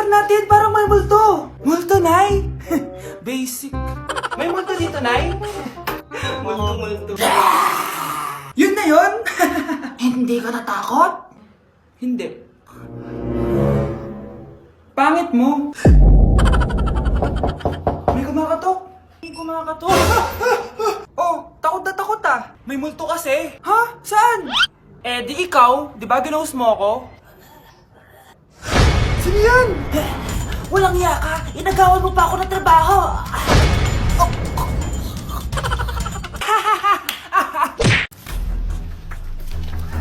tingnan natin, parang may multo. Multo, Nay? Basic. May multo dito, Nay? Multo. Yun na yun? Hindi ka natakot? Hindi. Pangit mo. May kumakatok. Oh, takot na takot ah. May multo kasi. Ha? Saan? Eh, di ikaw. Di ba ginose mo ako? Sino yan? Walang iya ka! Inagawan mo pa ako ng trabaho!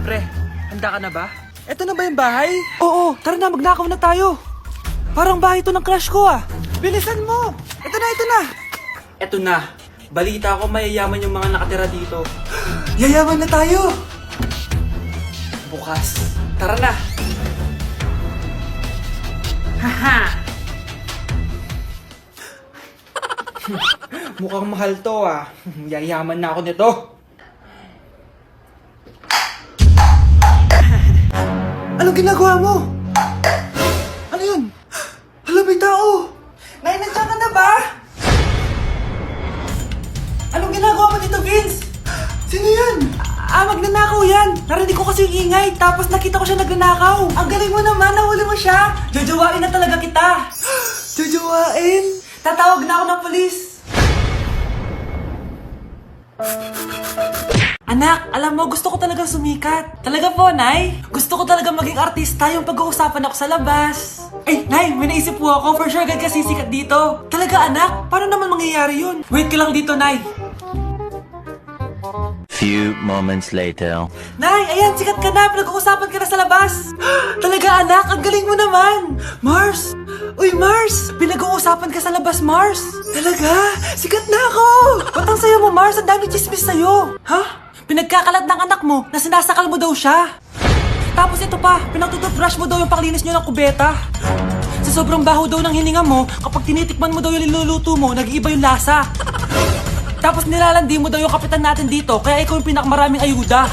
Pre, handa ka na ba? Eto na ba yung bahay? Oo, tara na, magnakaw na tayo. Parang bahay to ng crush ko ah. Bilisan mo! Ito na! Eto na. Balita ko mayayaman yung mga nakatira dito. Yayaman na tayo! Bukas. Tara na! Haha! Mukhang mahal to ah. Yayaman na ako nito. Anong ginagawa mo? Ano yun? Hala, may tao! Nay, nandiyan ka na ba? Anong ginagawa mo dito, Vince? Sino yan? Magnanakaw yan! Narinig ko kasi yung ingay, tapos nakita ko siya nagnanakaw. Ang galing mo naman, nahuli mo siya! Jojowain na talaga kita! Jojowain? Tatawag na ako ng polis! Anak, alam mo, gusto ko talaga sumikat. Talaga po, Nay? Gusto ko talaga maging artista yung pag-uusapan ako sa labas. Eh, Nay, may naisip po ako. For sure, agad kasi sikat dito. Talaga, anak? Paano naman mangyayari yun? Wait ka lang dito, Nay. Few moments later. Nay, ayan, sikat ka na. Pinag-uusapan ka na sa labas. Talaga, anak? Ang galing mo naman. Mars! Uy, Mars! Pinag-uusapan ka sa labas, Mars. Talaga? Sikat na ako! Ba't ang sayo mo, Mars? Ang dami chismis sa'yo. Ha? Pinagkakalat ng anak mo na sinasakal mo daw siya. Tapos ito pa, pinagtututbrush mo daw yung panglinis nyo ng kubeta. Sa sobrang baho daw ng hininga mo, kapag tinitikman mo daw yung niluluto mo, nag-iiba yung lasa. Tapos nilalandi mo daw yung kapitan natin dito, kaya ikaw yung pinakamaraming ayuda.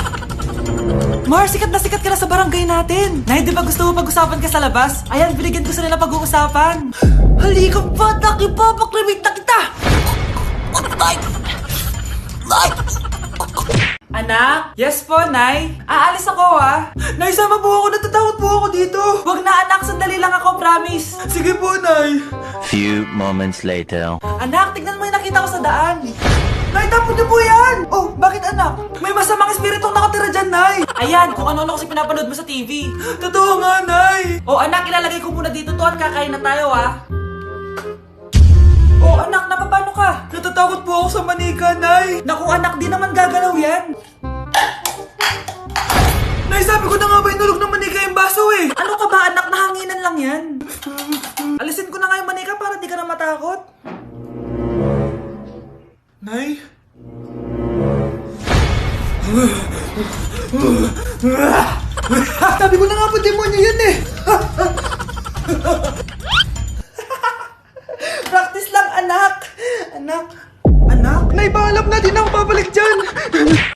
Mars, sikat ka na sa barangay natin. Nay, di ba gusto mo pag-usapan ka sa labas? Ayan, binigyan ko sa nila pag-uusapan. Halika pa, pakrimik na kita! Anak? Yes po, Nay. Aalis ako, ha? Nay, sama po ako. Natatakot po ako dito. Wag na, anak. Sandali lang ako, promise. Sige po, Nay. Few moments later. Anak, tignan mo yung nakita ko sa daan. Nay, tapon niyo po yan! Oh, bakit anak? May masamang espiritong nakatira dyan, Nay! Ayan, kung ano-ano kasi pinapanood mo sa TV. Totoo nga, Nay! Oh, anak, ilalagay ko muna dito to at kakain na tayo, ha? Oh, anak, napapano ka? Natatakot po ako sa manika, Nay! Naku, anak, di naman gagalaw yan! Nay, sabi ko na nga ba inulog ng manika yung baso eh! Ano ka ba, anak? Nahanginan lang yan! Alisin ko na nga yung manika para di ka na matakot. Nay? Sabi ko na nga po, demonyo yun eh! Practice lang, anak! Anak? Nay, paalam na, di na ako babalik dyan!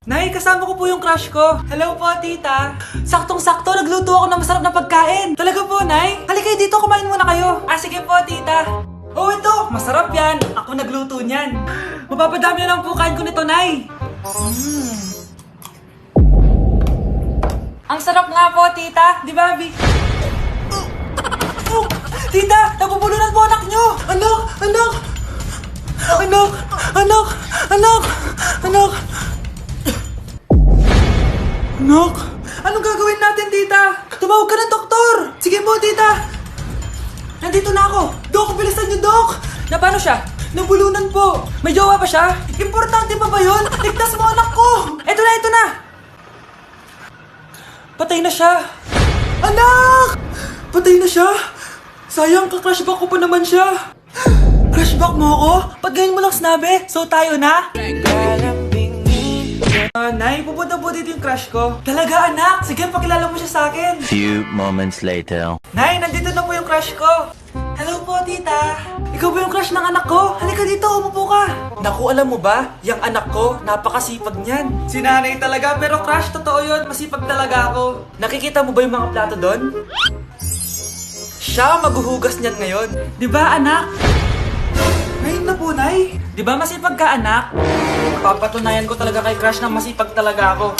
Nay, kasama ko po yung crush ko. Hello po, tita. Saktong-sakto, nagluto ako ng masarap na pagkain. Talaga po, Nay? Halika dito, kumain muna kayo. Sige po, tita. Oh, ito! Masarap yan! Ako nagluto niyan. Mapapadami na lang po kain ko nito, Nay. Ang sarap nga po, tita. Di ba, Bi? Tita! Nabubulunan po anak nyo! Anak! Anong gagawin natin, tita? Tumawag ka ng doktor! Sige po, tita! Nandito na ako! Dok, bilisan niyo, Dok! Na paano siya? Nabulunan po! May jowa pa siya? Importante pa ba yun? Ligtas mo anak ko! Ito na! Patay na siya! Anak! Patay na siya? Sayang, ka-crushback ko pa naman siya! Crushback mo ako? Ba't ganyan mo lang sinabi? So tayo na? Nay, pupunta po dito yung crush ko. Talaga, anak? Sige, pakilala mo siya sa akin. Few moments later. Nay, nandito na po yung crush ko. Hello po, tita. Ikaw ba yung crush ng anak ko? Halika dito, umupo ka. Naku, alam mo ba? Yung anak ko, napakasipag niyan. Si nanay talaga, pero crush, totoo yun. Masipag talaga ako. Nakikita mo ba yung mga plato doon? Siya ang maghuhugas niyan ngayon. Di ba, anak? Ngayon na po, Nay. Di ba masipag ka, anak? Papatunayan ko talaga kay Crush na masipag talaga ako.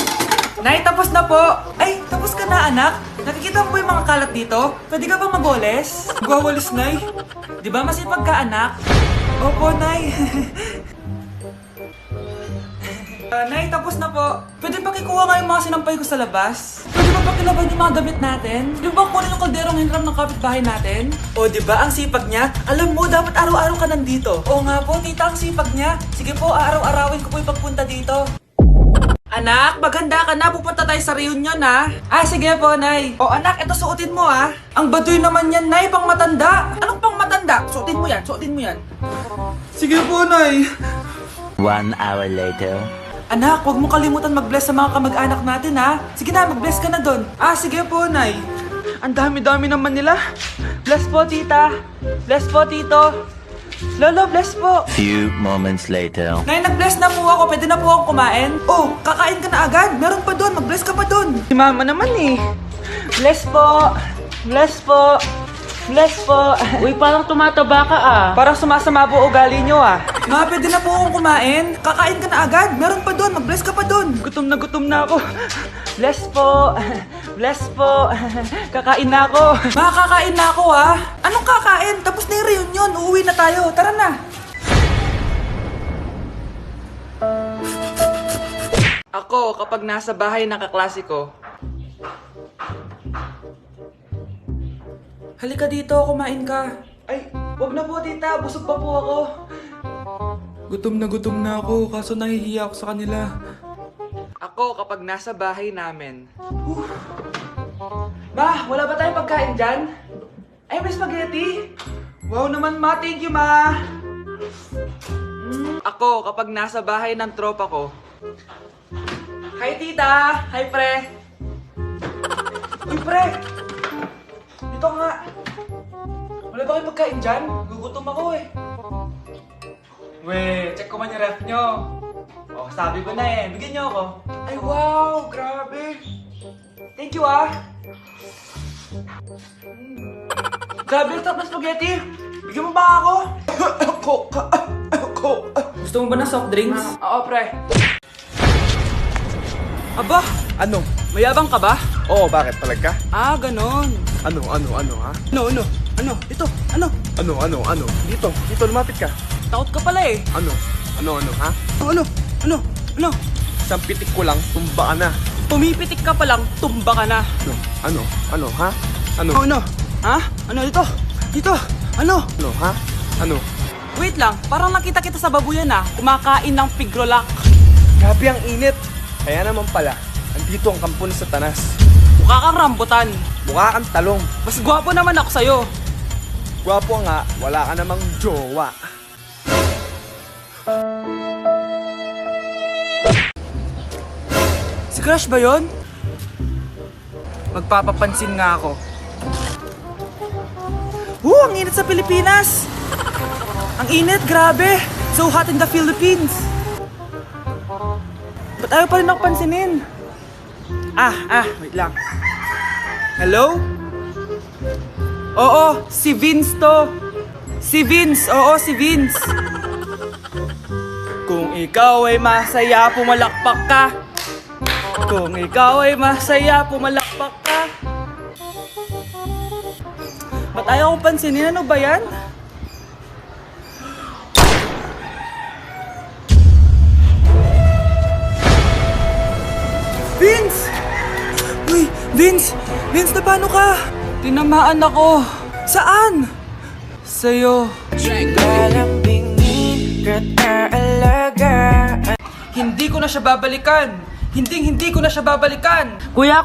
Nay, tapos na po. Ay, tapos ka na, anak. Nakikita mo ba yung mga kalat dito? Pwede ka bang magwalis? Magwawalis, Nay. Di ba masipag ka, anak? Opo, Nay. Nay, tapos na po. Pwede ba kikuha nga yung mga sinampay ko sa labas? Pwede ba pakilaban yung mga damit natin? Pwede ba kunin yung kalderong hinram ng kapitbahay natin? O, di ba ang sipag niya? Alam mo, dapat araw-araw ka nandito. Oo nga po, tita, ang sipag niya. Sige po, araw-arawin ko po yung pagpunta dito. Anak, maganda ka na. Pupunta tayo sa reunion, ha? Ah, sige po, Nay. O, anak, ito suotin mo, ha? Ang baduy naman yan, Nay, pang matanda. Anong pang matanda? Suotin mo yan, suotin mo yan. Sige po, Nay. 1 hour later. Anak, huwag mo kalimutan mag-bless sa mga kamag-anak natin, ha? Sige na, mag-bless ka na doon. Ah, sige po, Nay. Ang dami-dami naman nila. Bless po, tita. Bless po, tito. Lolo, bless po. Few moments later. Nay, nag-bless na po ako. Pwede na po akong kumain. Oh, kakain ka na agad. Meron pa doon. Mag-bless ka pa doon. Si mama naman eh. Bless po. Bless po. Bless po. Uy, parang tumataba ka ah. Parang sumasama po ugali nyo ah. Ma, pwede na po akong kumain. Kakain ka na agad. Meron pa doon. Mag-bless ka pa doon. Gutom na ako. Bless po. Bless po. Kakain na ako. Ma, kakain na ako ah. Anong kakain? Tapos na yung reunion. Uuwi na tayo. Tara na. Ako, kapag nasa bahay ng kaklase ko, halika dito, kumain ka. Ay, wag na po tita, busog pa po ako. Gutom na ako, kaso nahihiya ako sa kanila. Ako, kapag nasa bahay namin. Ma, wala ba tayong pagkain dyan? Ay, may spaghetti. Wow naman ma, thank you ma. Ako, kapag nasa bahay ng tropa ko. Hi tita, hi pre. Uy pre, dito nga. Wala ba kayong pagkain dyan? Gugutom ako eh. Weh, check ko man yung ref nyo. Oh, sabi ko na eh. Bigyan nyo ako. Ay, wow! Grabe! Thank you ah! Grabe, ang sarap na spaghetti! Bigyan mo ba ako? Gusto mo ba ng soft drinks? Oo, pre. Aba! Ano? Mayabang ka ba? Oo, bakit? Talaga? Ah, ganon. Ano, ha? Ano? Ito, ano? Ano? Dito, lumapit ka. Takot ka pala eh. Ano, ha? Ano? Isang pitik ko lang, tumba ka na. Pumipitik ka pa lang, tumba ka na. Ano, ha? Ano? Ano? Ha? Ano ito? Dito? Ano? Ano, ha? Ano? Wait lang, parang nakita kita sa babuyan ah. Kumakain ng pigrolak. Grabe ang init. Kaya naman pala, andito ang kampo ni Satanas. Mukha kang rambutan. Mukha kang talong. Mas gwapo naman ako sa'yo. Gwapo nga, wala ka namang jowa. Si Crush ba yun? Magpapapansin nga ako. Ang init sa Pilipinas! Ang init, grabe! So hot in the Philippines! Ba't ayaw pa rin ako pansinin? Wait lang. Hello? Oo, si Vince to. Si Vince, oo, si Vince. Kung ikaw ay masaya, pumalakpak ka. Kung ikaw ay masaya, pumalakpak ka. Ba't ayaw kong pansinin? Ano ba yan? Vince! Uy, Vince! Vince, na paano ka? Tinamaan ako. Saan? Sa'yo. Hindi ko na siya babalikan. Hindi ko na siya babalikan. Kuya!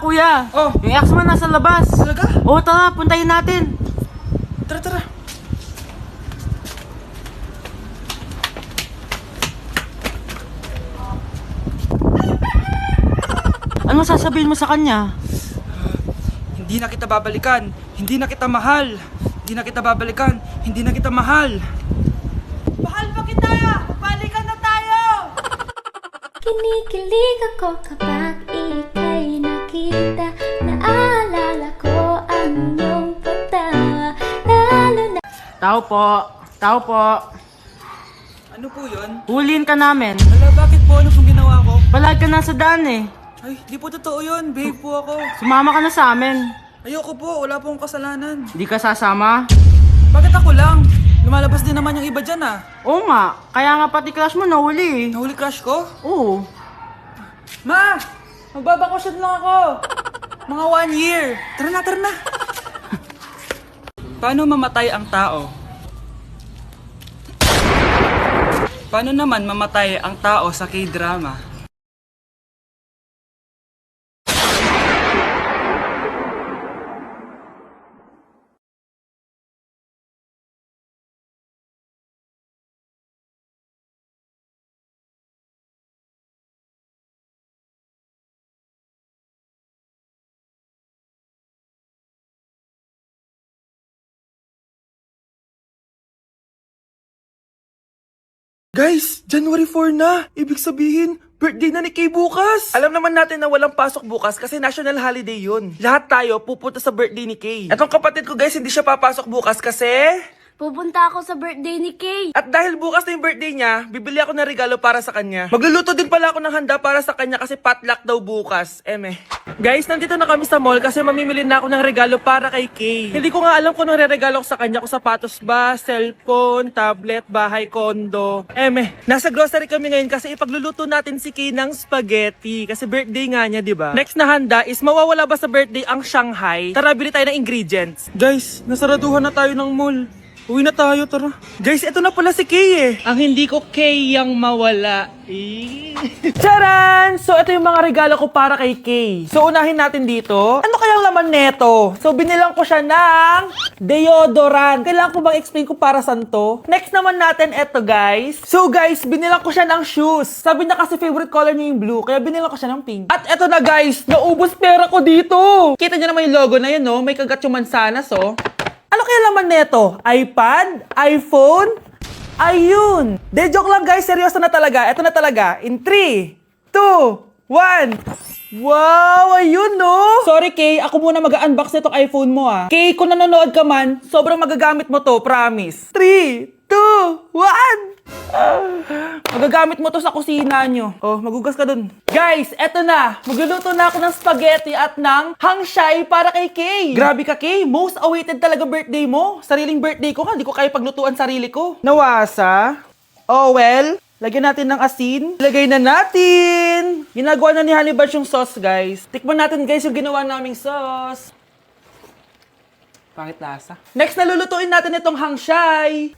Oh. Yung ex mo nasa labas. Talaga? Oo, tara, puntayin natin. Tara. Ano sasabihin mo sa kanya? Hindi na kita babalikan. Hindi na kita mahal. Hindi na kita babalikan. Hindi na kita mahal. Mahal pa kita! Balikan na tayo! Kinikilig ako kapag ika'y nakita. Naalala ko ang iyong pagtawa. Tao po. Tao po. Ano po yun? Hulin ka namin. Hala, bakit po? Ano pong ginawa ko? Palagi ka nasa daan eh. Ay, di po totoo yun. Behave po ako. Sumama ka na sa amin. Ayoko po. Wala pong kasalanan. Di ka sasama? Bakit ako lang? Lumalabas din naman yung iba dyan ah. Oo nga. Kaya nga pati crush mo nahuli eh. Nahuli crush ko? Oo. Ma! Magbabakasyon lang ako. Mga 1 year. Tara na, tara na. Paano mamatay ang tao? Paano naman mamatay ang tao sa K-drama? Guys, January 4 na. Ibig sabihin, birthday na ni Kay bukas. Alam naman natin na walang pasok bukas kasi national holiday yun. Lahat tayo pupunta sa birthday ni Kay. Etong kapatid ko guys, hindi siya papasok bukas kasi... Pupunta ako sa birthday ni Kay. At dahil bukas na yung birthday niya, bibili ako ng regalo para sa kanya. Magluluto din pala ako ng handa para sa kanya kasi potluck daw bukas. Guys, nandito na kami sa mall kasi mamimili na ako ng regalo para kay Kay. Hindi ko nga alam kung anong re-regalo ko sa kanya. Kung sapatos ba, cellphone, tablet, bahay, kondo. Nasa grocery kami ngayon kasi ipagluluto natin si Kay ng spaghetti. Kasi birthday nga niya, di ba? Next na handa is mawawala ba sa birthday ang Shanghai? Tara, bili tayo ng ingredients. Guys, nasaraduhan na tayo ng mall. Uwi na tayo, tara. Guys, ito na pala si Kay eh. Ang hindi ko Kay yang mawala. Charan! So, ito yung mga regalo ko para kay Kay. So, unahin natin dito. Ano kayang laman neto? So, binilang ko siya ng deodorant. Kailangan ko bang explain ko para saan to? Next naman natin, ito guys. So, guys, binilang ko siya ng shoes. Sabi niya kasi favorite color niya yung blue, kaya binilang ko siya ng pink. At ito na guys, naubos pera ko dito. Kita niyo naman yung logo na yun, no? May kagat yung mansanas, oh. Ano kaya laman neto? iPad? iPhone? Ayun! De, joke lang guys. Seryoso na talaga. Ito na talaga. In 3, 2, 1. Wow! Ayun no! Sorry Kay, ako muna mag-unbox nitong iPhone mo ah. Kay, kung nanonood ka man, sobrang magagamit mo to, promise. 3, 2, 1! Magagamit mo to sa kusina nyo. Oh, magugas ka dun. Guys, eto na. Magluluto na ako ng spaghetti at ng hangshai para kay Kay. Grabe ka, Kay. Most awaited talaga birthday mo. Sariling birthday ko nga. Hindi ko kaya paglutuan sarili ko. Nawasa? Oh, well. Lagyan natin ng asin. Ilagay na natin. Ginagawa na ni Honey Bunch yung sauce, guys. Tikman natin, guys, yung ginawa naming sauce. Pangit lasa. Next, nalulutuin natin itong hangshai.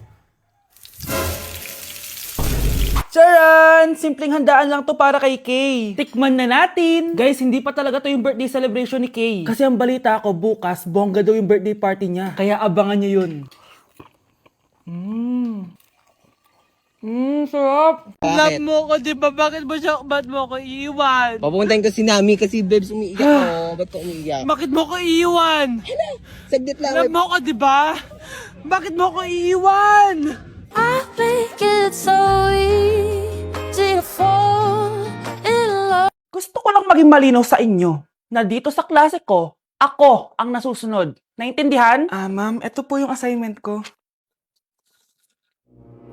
Charan! Simpleng handaan lang to para kay Kay. Tikman na natin. Guys, hindi pa talaga to yung birthday celebration ni Kay. Kasi ang balita ko, bukas, bongga daw yung birthday party niya. Kaya abangan niyo yun. Sarap. Love mo ko, di ba? Bakit mo ko iiwan? Papuntahin ko si Nami kasi babes umiiyak ako. Ba't ko umiiyak? Bakit mo ko iiwan? Saglit lang. Love mo ko, di ba? Bakit mo ko iiwan? I think it's so easy to fall in love. Gusto ko lang maging malinaw sa inyo na dito sa klase ko, ako ang nasusunod. Naintindihan? Ma'am, ito po yung assignment ko.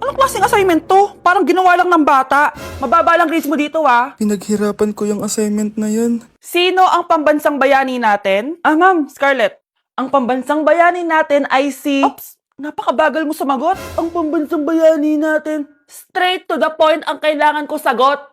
Anong klaseng assignment to? Parang ginawa lang ng bata. Mababa lang grades mo dito, ah. Pinaghirapan ko yung assignment na yan. Sino ang pambansang bayani natin? Ma'am, Scarlett. Ang pambansang bayani natin ay si... Oops! Napakabagal mo sumagot. Ang pambansang bayani natin. Straight to the point ang kailangan ko sagot.